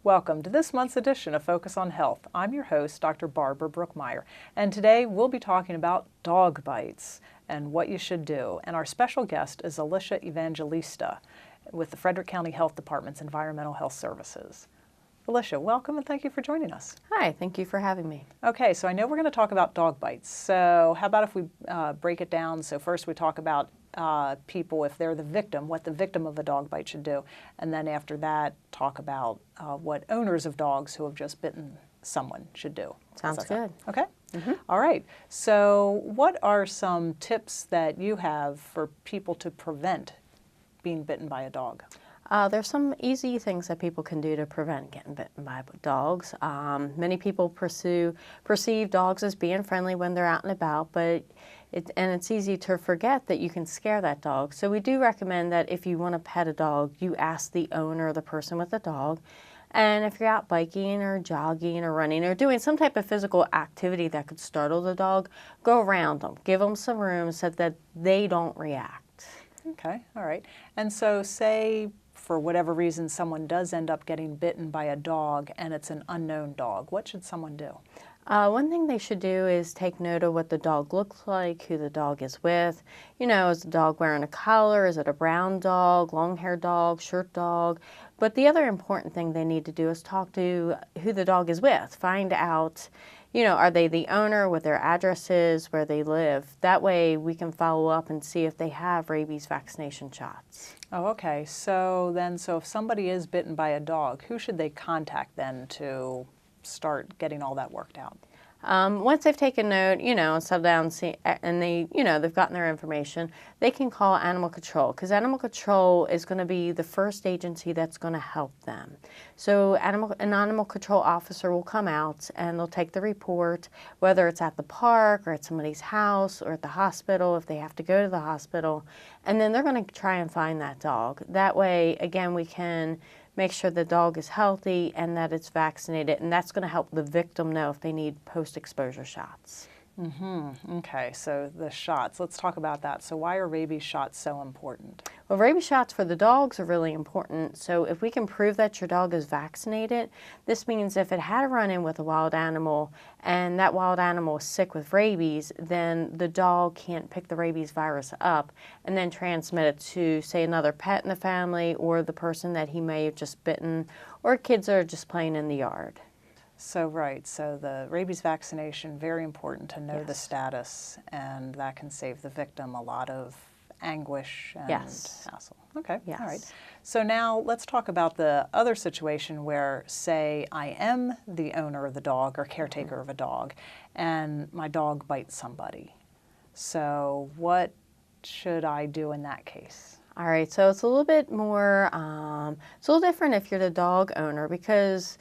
Welcome to this month's edition of Focus on Health. I'm your host, Dr. Barbara Brookmeyer, and today we'll be talking about dog bites and what you should do. And our special guest is Alicia Evangelista with the Frederick County Health Department's Environmental Health Services. Alicia, welcome and thank you for joining us. Hi, thank you for having me. Okay, so I know we're going to talk about dog bites. So how about if we break it down? So first we talk about people, if they're the victim, what the victim of a dog bite should do. And then after that, talk about what owners of dogs who have just bitten someone should do. Sounds good. Okay? Mm-hmm. All right. So what are some tips that you have for people to prevent being bitten by a dog? There's some easy things that people can do to prevent getting bitten by dogs. Many people perceive dogs as being friendly when they're out and about, but it's easy to forget that you can scare that dog. So we do recommend that if you want to pet a dog, you ask the owner or the person with the dog. And if you're out biking or jogging or running or doing some type of physical activity that could startle the dog, go around them. Give them some room so that they don't react. Okay, all right. And so say for whatever reason someone does end up getting bitten by a dog and it's an unknown dog, what should someone do? One thing they should do is take note of what the dog looks like, who the dog is with. You know, is the dog wearing a collar? Is it a brown dog, long-haired dog, shirt dog? But the other important thing they need to do is talk to who the dog is with. Find out, you know, are they the owner, what their address is, where they live. That way we can follow up and see if they have rabies vaccination shots. Oh, okay. So if somebody is bitten by a dog, who should they contact then to start getting all that worked out? Once they've taken note, you know, and settled down and they, you know, they've gotten their information, they can call animal control because animal control is going to be the first agency that's going to help them. So an animal control officer will come out and they'll take the report, whether it's at the park or at somebody's house or at the hospital if they have to go to the hospital, and then they're going to try and find that dog. That way, again, we can make sure the dog is healthy and that it's vaccinated, and that's going to help the victim know if they need post-exposure shots. Mm-hmm. Okay, so the shots, let's talk about that. So why are rabies shots so important? Well, rabies shots for the dogs are really important. So if we can prove that your dog is vaccinated, this means if it had a run-in with a wild animal and that wild animal is sick with rabies, then the dog can't pick the rabies virus up and then transmit it to, say, another pet in the family or the person that he may have just bitten, or kids that are just playing in the yard. So right, so the rabies vaccination, very important to know Yes. the status, and that can save the victim a lot of anguish and Yes. hassle. Okay, Yes. all right. So now let's talk about the other situation where, say, I am the owner of the dog or caretaker of a dog, and my dog bites somebody. So what should I do in that case? All right, so it's a little bit more, it's a little different if you're the dog owner because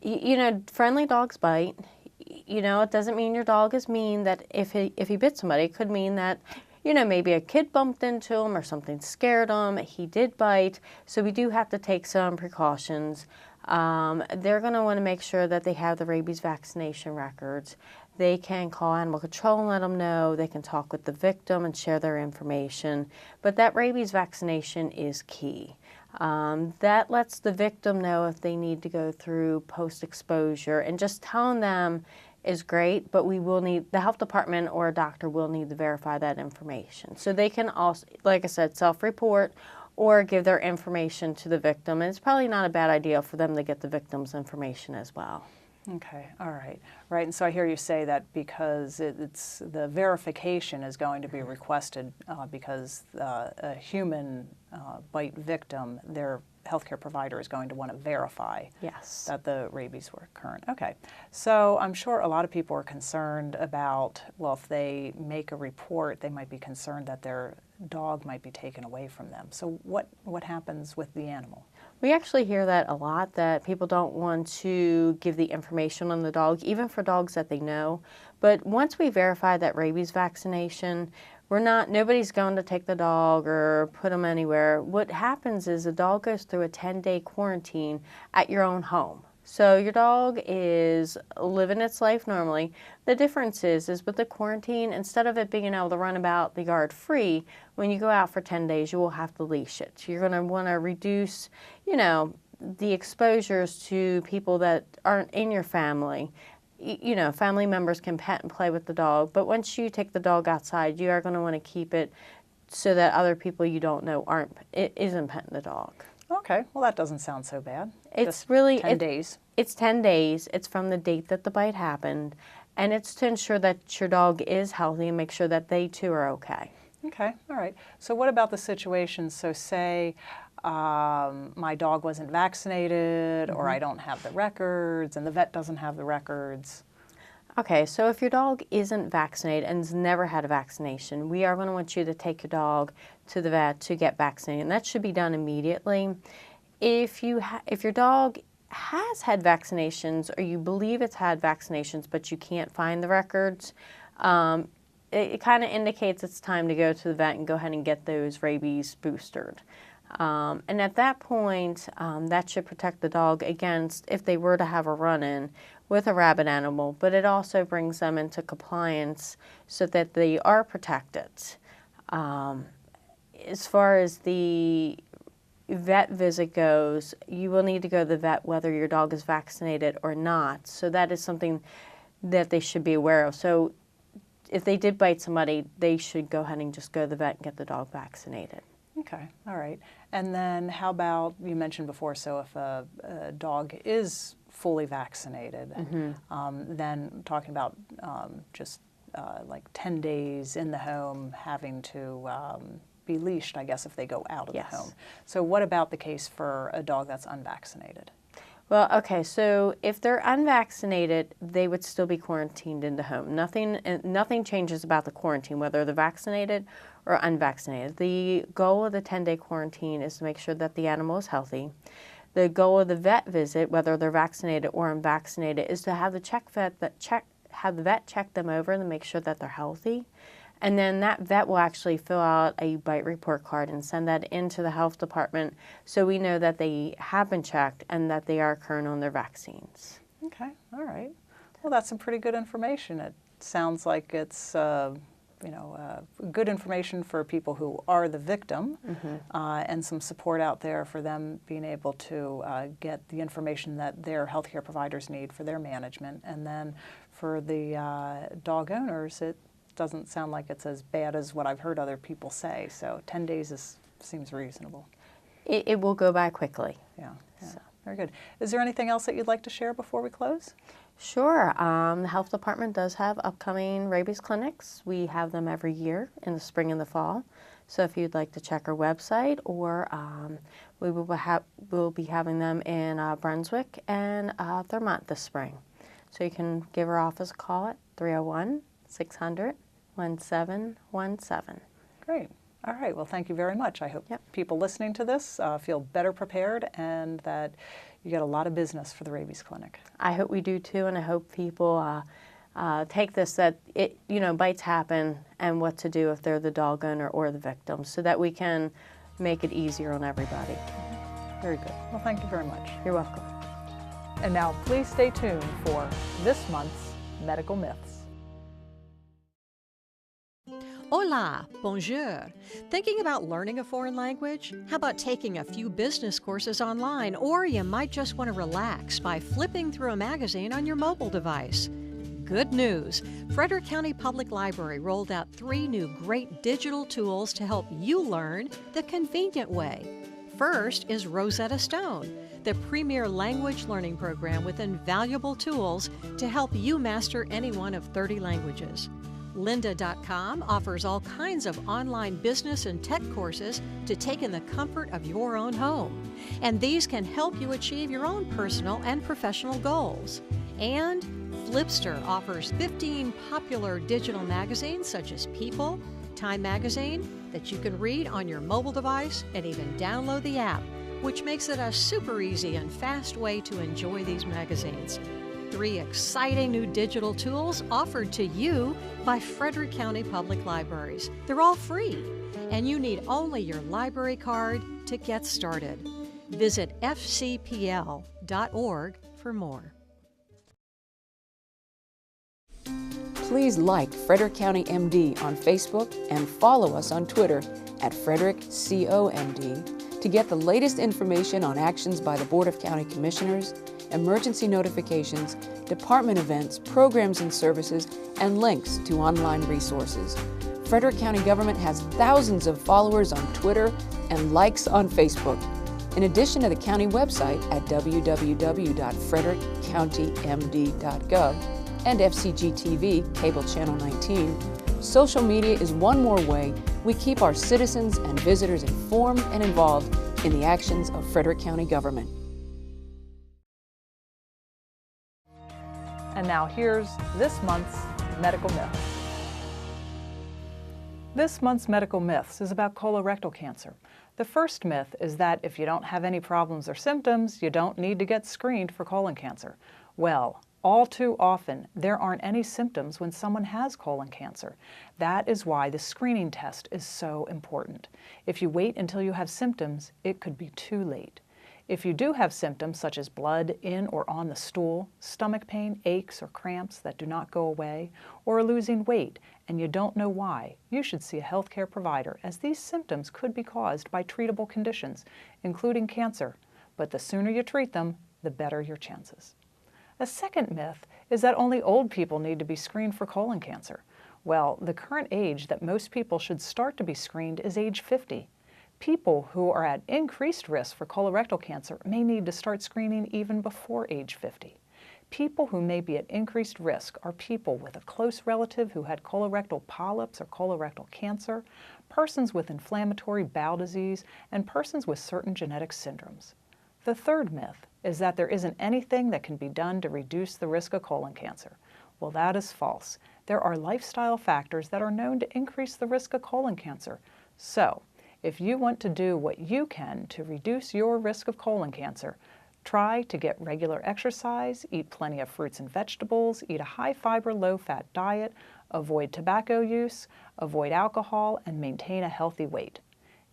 you know, friendly dogs bite. You know, it doesn't mean your dog is mean. That if he bit somebody, it could mean that, you know, maybe a kid bumped into him or something scared him. He did bite, so we do have to take some precautions. They're going to want to make sure that they have the rabies vaccination records. They can call animal control and let them know. They can talk with the victim and share their information. But that rabies vaccination is key. That lets the victim know if they need to go through post-exposure, and just telling them is great, but we will need, the health department or a doctor will need to verify that information. So they can also, like I said, self-report or give their information to the victim, and it's probably not a bad idea for them to get the victim's information as well. Okay, all right. Right, and so I hear you say that because it's the verification is going to be requested because a human bite victim, their healthcare provider is going to want to verify Yes. that the rabies were current. Okay, so I'm sure a lot of people are concerned about, well, if they make a report, they might be concerned that their dog might be taken away from them. So what happens with the animal? We actually hear that a lot, that people don't want to give the information on the dog, even for dogs that they know. But once we verify that rabies vaccination, nobody's going to take the dog or put them anywhere. What happens is the dog goes through a 10-day quarantine at your own home. So your dog is living its life normally. The difference is with the quarantine, instead of it being able to run about the yard free, when you go out for 10 days, you will have to leash it. So you're going to want to reduce, the exposures to people that aren't in your family. You know, family members can pet and play with the dog, but once you take the dog outside, you are going to want to keep it so that other people you don't know isn't petting the dog. Okay, well that doesn't sound so bad. It's Just really 10 days. It's 10 days. It's from the date that the bite happened, and it's to ensure that your dog is healthy and make sure that they too are okay. Okay, all right. So what about the situation? So say my dog wasn't vaccinated, or I don't have the records, and the vet doesn't have the records. Okay, so if your dog isn't vaccinated and has never had a vaccination, we are going to want you to take your dog to the vet to get vaccinated, and that should be done immediately. If your dog has had vaccinations, or you believe it's had vaccinations but you can't find the records, it kind of indicates it's time to go to the vet and go ahead and get those rabies boosted. And at that point, that should protect the dog against if they were to have a run-in with a rabid animal, but it also brings them into compliance so that they are protected. As far as the vet visit goes, you will need to go to the vet whether your dog is vaccinated or not. So that is something that they should be aware of. So if they did bite somebody, they should go ahead and just go to the vet and get the dog vaccinated. Okay, all right. And then how about, you mentioned before, so if a dog is fully vaccinated, then talking about just like 10 days in the home, having to be leashed, I guess, if they go out of the home. So what about the case for a dog that's unvaccinated? Well, okay, so if they're unvaccinated, they would still be quarantined in the home. Nothing changes about the quarantine, whether they're vaccinated or unvaccinated. The goal of the 10-day quarantine is to make sure that the animal is healthy. The goal of the vet visit, whether they're vaccinated or unvaccinated, is to have the vet check them over and make sure that they're healthy. And then that vet will actually fill out a bite report card and send that into the health department so we know that they have been checked and that they are current on their vaccines. Okay, all right. Well, that's some pretty good information. It sounds like it's good information for people who are the victim, and some support out there for them being able to get the information that their healthcare providers need for their management. And then for the dog owners, it doesn't sound like it's as bad as what I've heard other people say. So 10 days seems reasonable. It will go by quickly. Yeah, so. Very good. Is there anything else that you'd like to share before we close? Sure. The health department does have upcoming rabies clinics. We have them every year in the spring and the fall. So if you'd like to check our website, or we'll be having them in Brunswick and Thurmont this spring. So you can give our office a call at 301-600-1717. Great. All right. Well, thank you very much. I hope people listening to this feel better prepared and that you get a lot of business for the rabies clinic. I hope we do too, and I hope people take this, that bites happen and what to do if they're the dog owner or the victim, so that we can make it easier on everybody. Very good. Well, thank you very much. You're welcome. And now please stay tuned for this month's Medical Myths. Hola, bonjour. Thinking about learning a foreign language? How about taking a few business courses online? Or you might just want to relax by flipping through a magazine on your mobile device. Good news! Frederick County Public Library rolled out 3 new great digital tools to help you learn the convenient way. First is Rosetta Stone, the premier language learning program with invaluable tools to help you master any one of 30 languages. Lynda.com offers all kinds of online business and tech courses to take in the comfort of your own home. And these can help you achieve your own personal and professional goals. And Flipster offers 15 popular digital magazines such as People, Time Magazine, that you can read on your mobile device and even download the app, which makes it a super easy and fast way to enjoy these magazines. 3 exciting new digital tools offered to you by Frederick County Public Libraries. They're all free, and you need only your library card to get started. Visit fcpl.org for more. Please like Frederick County MD on Facebook and follow us on Twitter at FrederickCOMD to To get the latest information on actions by the Board of County Commissioners, emergency notifications, department events, programs and services, and links to online resources. Frederick County government has thousands of followers on Twitter and likes on Facebook. In addition to the county website at www.frederickcountymd.gov and FCG-TV, cable channel 19, social media is one more way we keep our citizens and visitors informed and involved in the actions of Frederick County government. And now here's this month's medical myth. This month's medical myths is about colorectal cancer. The first myth is that if you don't have any problems or symptoms, you don't need to get screened for colon cancer. Well, all too often, there aren't any symptoms when someone has colon cancer. That is why the screening test is so important. If you wait until you have symptoms, it could be too late. If you do have symptoms such as blood in or on the stool, stomach pain, aches or cramps that do not go away, or losing weight and you don't know why, you should see a healthcare provider, as these symptoms could be caused by treatable conditions, including cancer. But the sooner you treat them, the better your chances. A second myth is that only old people need to be screened for colon cancer. Well, the current age that most people should start to be screened is age 50. People who are at increased risk for colorectal cancer may need to start screening even before age 50. People who may be at increased risk are people with a close relative who had colorectal polyps or colorectal cancer, persons with inflammatory bowel disease, and persons with certain genetic syndromes. The third myth is that there isn't anything that can be done to reduce the risk of colon cancer. Well, that is false. There are lifestyle factors that are known to increase the risk of colon cancer. So, if you want to do what you can to reduce your risk of colon cancer, try to get regular exercise, eat plenty of fruits and vegetables, eat a high-fiber, low-fat diet, avoid tobacco use, avoid alcohol, and maintain a healthy weight.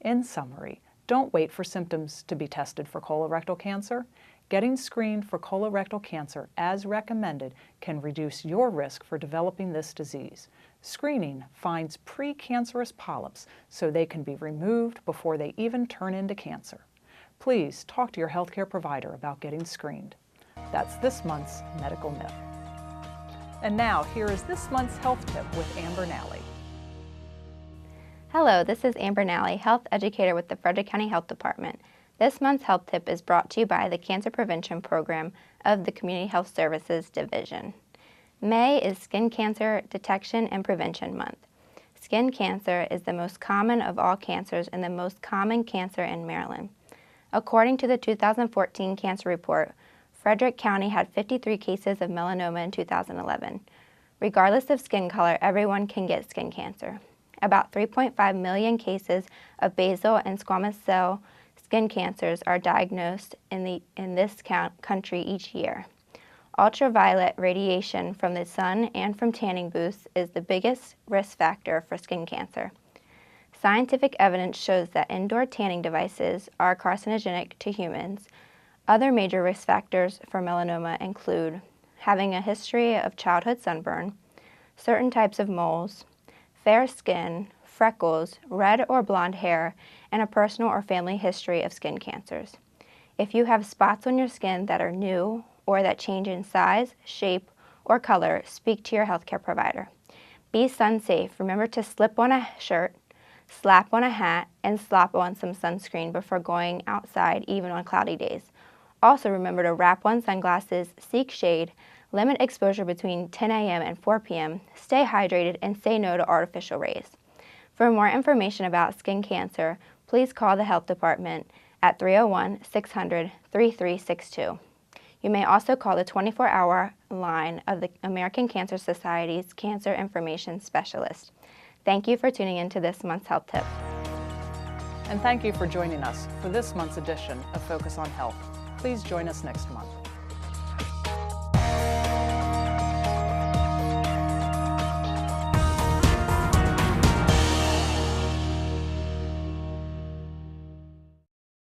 In summary, don't wait for symptoms to be tested for colorectal cancer. Getting screened for colorectal cancer, as recommended, can reduce your risk for developing this disease. Screening finds precancerous polyps so they can be removed before they even turn into cancer. Please talk to your healthcare provider about getting screened. That's this month's medical myth. And now, here is this month's health tip with Amber Nally. Hello, this is Amber Nally, health educator with the Frederick County Health Department. This month's health tip is brought to you by the Cancer Prevention Program of the Community Health Services Division. May is Skin Cancer Detection and Prevention Month. Skin cancer is the most common of all cancers and the most common cancer in Maryland. According to the 2014 cancer report, Frederick County had 53 cases of melanoma in 2011. Regardless of skin color, everyone can get skin cancer. About 3.5 million cases of basal and squamous cell skin cancers are diagnosed in this country each year. Ultraviolet radiation from the sun and from tanning booths is the biggest risk factor for skin cancer. Scientific evidence shows that indoor tanning devices are carcinogenic to humans. Other major risk factors for melanoma include having a history of childhood sunburn, certain types of moles, fair skin, freckles, red or blonde hair, and a personal or family history of skin cancers. If you have spots on your skin that are new or that change in size, shape, or color, speak to your healthcare provider. Be sun safe. Remember to slip on a shirt, slap on a hat, and slap on some sunscreen before going outside, even on cloudy days. Also remember to wrap on sunglasses, seek shade, limit exposure between 10 a.m. and 4 p.m., stay hydrated, and say no to artificial rays. For more information about skin cancer, please call the health department at 301-600-3362. You may also call the 24-hour line of the American Cancer Society's Cancer Information Specialist. Thank you for tuning in to this month's health tip. And thank you for joining us for this month's edition of Focus on Health. Please join us next month.